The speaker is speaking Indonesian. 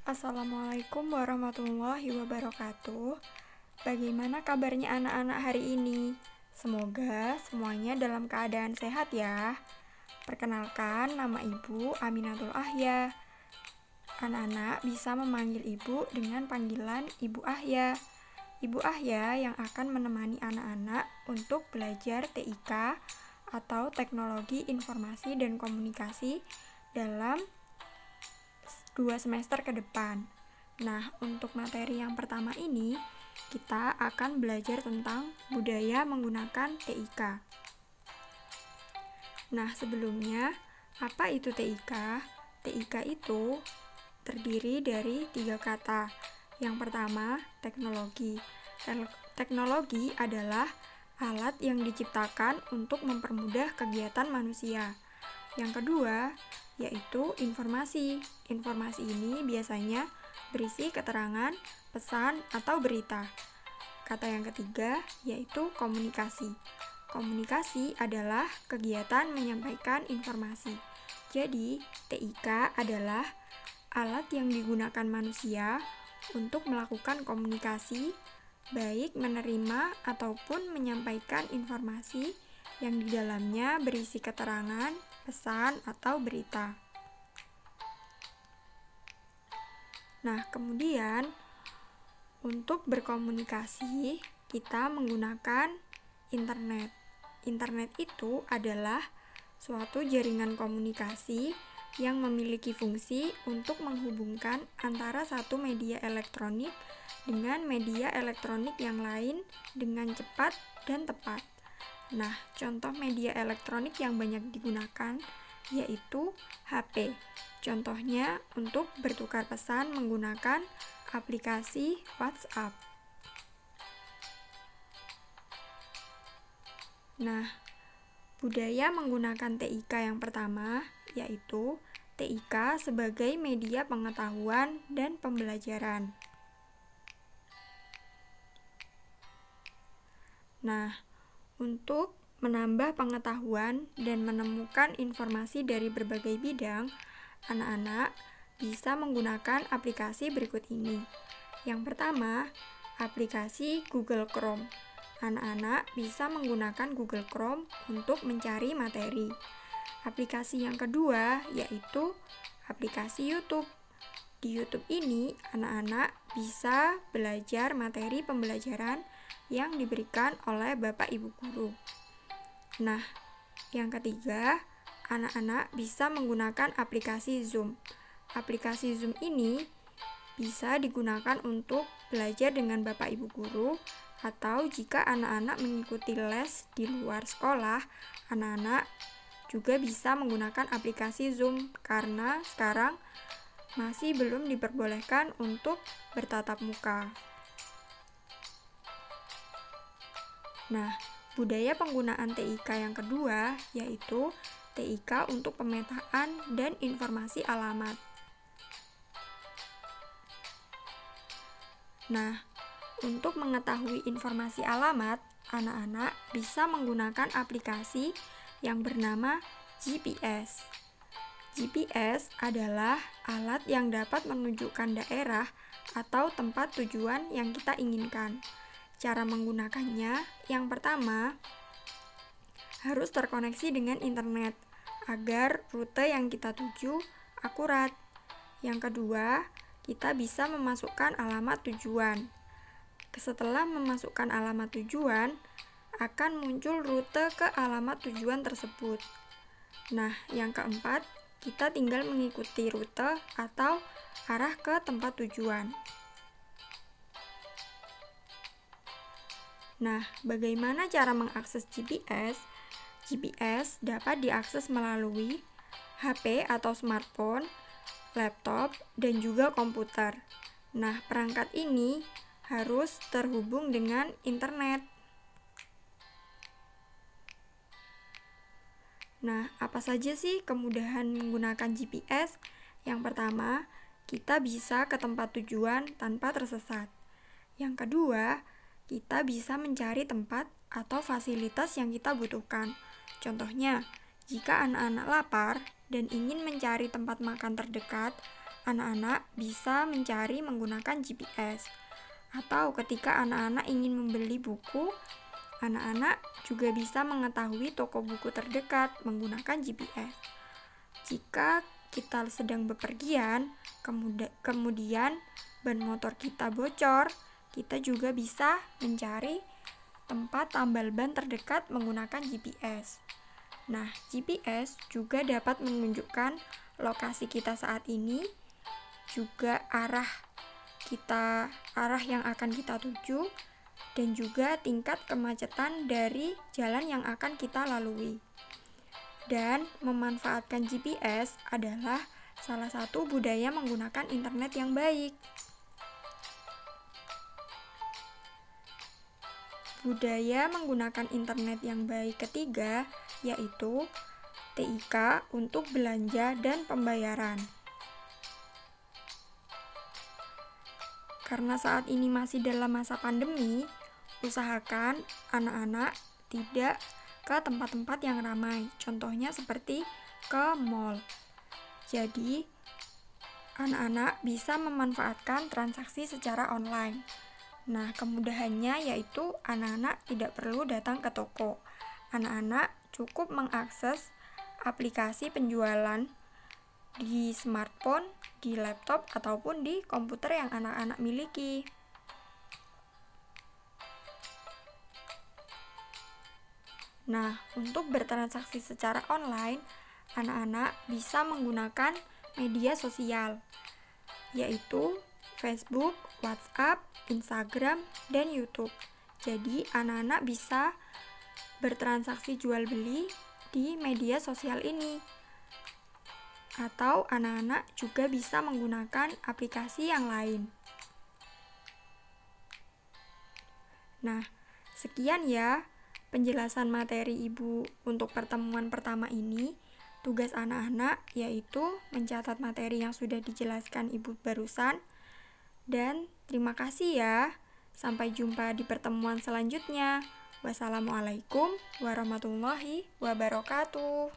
Assalamualaikum warahmatullahi wabarakatuh. Bagaimana kabarnya anak-anak hari ini? Semoga semuanya dalam keadaan sehat ya. Perkenalkan, nama Ibu Aminatul Ahya. Anak-anak bisa memanggil Ibu dengan panggilan Ibu Ahya. Ibu Ahya yang akan menemani anak-anak untuk belajar TIK atau Teknologi Informasi dan Komunikasi dalam 2 semester ke depan. Nah, untuk materi yang pertama ini, kita akan belajar tentang budaya menggunakan TIK. Nah, sebelumnya, apa itu TIK? TIK itu terdiri dari 3 kata. Yang pertama, teknologi. Teknologi adalah alat yang diciptakan untuk mempermudah kegiatan manusia. Yang kedua, yaitu informasi. Informasi ini biasanya berisi keterangan, pesan, atau berita. Kata yang ketiga, yaitu komunikasi. Komunikasi adalah kegiatan menyampaikan informasi. Jadi, TIK adalah alat yang digunakan manusia untuk melakukan komunikasi, baik menerima ataupun menyampaikan informasi yang di dalamnya berisi keterangan, pesan, atau berita. Nah, kemudian untuk berkomunikasi, kita menggunakan internet. Internet itu adalah suatu jaringan komunikasi yang memiliki fungsi untuk menghubungkan antara satu media elektronik dengan media elektronik yang lain dengan cepat dan tepat. Nah, contoh media elektronik yang banyak digunakan yaitu HP. Contohnya untuk bertukar pesan menggunakan aplikasi WhatsApp. Nah, budaya menggunakan TIK yang pertama yaitu TIK sebagai media pengetahuan dan pembelajaran. Nah, untuk menambah pengetahuan dan menemukan informasi dari berbagai bidang, anak-anak bisa menggunakan aplikasi berikut ini. Yang pertama, aplikasi Google Chrome. Anak-anak bisa menggunakan Google Chrome untuk mencari materi. Aplikasi yang kedua yaitu aplikasi YouTube. Di YouTube ini, anak-anak bisa belajar materi pembelajaran yang diberikan oleh Bapak Ibu guru. Nah, yang ketiga, anak-anak bisa menggunakan aplikasi Zoom. Aplikasi Zoom ini bisa digunakan untuk belajar dengan Bapak Ibu guru, atau jika anak-anak mengikuti les di luar sekolah, anak-anak juga bisa menggunakan aplikasi Zoom karena sekarang masih belum diperbolehkan untuk bertatap muka. Nah, budaya penggunaan TIK yang kedua yaitu TIK untuk pemetaan dan informasi alamat. Nah, untuk mengetahui informasi alamat, anak-anak bisa menggunakan aplikasi yang bernama GPS. GPS adalah alat yang dapat menunjukkan daerah atau tempat tujuan yang kita inginkan. Cara menggunakannya, yang pertama, harus terkoneksi dengan internet agar rute yang kita tuju akurat. Yang kedua, kita bisa memasukkan alamat tujuan. Setelah memasukkan alamat tujuan, akan muncul rute ke alamat tujuan tersebut. Nah, yang keempat, kita tinggal mengikuti rute atau arah ke tempat tujuan. Nah, bagaimana cara mengakses GPS? GPS dapat diakses melalui HP atau smartphone, laptop, dan juga komputer. Nah, perangkat ini harus terhubung dengan internet. Nah, apa saja sih kemudahan menggunakan GPS? Yang pertama, kita bisa ke tempat tujuan tanpa tersesat. Yang kedua, kita bisa mencari tempat atau fasilitas yang kita butuhkan. Contohnya, jika anak-anak lapar dan ingin mencari tempat makan terdekat, anak-anak bisa mencari menggunakan GPS. Atau ketika anak-anak ingin membeli buku, anak-anak juga bisa mengetahui toko buku terdekat menggunakan GPS. Jika kita sedang bepergian, kemudian ban motor kita bocor, kita juga bisa mencari tempat tambal ban terdekat menggunakan GPS. Nah, GPS juga dapat menunjukkan lokasi kita saat ini, juga arah yang akan kita tuju, dan juga tingkat kemacetan dari jalan yang akan kita lalui. Dan memanfaatkan GPS adalah salah satu budaya menggunakan internet yang baik. Budaya menggunakan internet yang baik ketiga yaitu TIK untuk belanja dan pembayaran. Karena saat ini masih dalam masa pandemi, usahakan anak-anak tidak ke tempat-tempat yang ramai, contohnya seperti ke mall. Jadi, anak-anak bisa memanfaatkan transaksi secara online. Nah, kemudahannya yaitu anak-anak tidak perlu datang ke toko. Anak-anak cukup mengakses aplikasi penjualan di smartphone, di laptop, ataupun di komputer yang anak-anak miliki. Nah, untuk bertransaksi secara online, anak-anak bisa menggunakan media sosial, yaitu Facebook, WhatsApp, Instagram, dan YouTube. Jadi, anak-anak bisa bertransaksi jual beli di media sosial ini. Atau anak-anak juga bisa menggunakan aplikasi yang lain. Nah, sekian ya penjelasan materi Ibu untuk pertemuan pertama ini. Tugas anak-anak yaitu mencatat materi yang sudah dijelaskan Ibu barusan. Dan terima kasih ya. Sampai jumpa di pertemuan selanjutnya. Wassalamualaikum warahmatullahi wabarakatuh.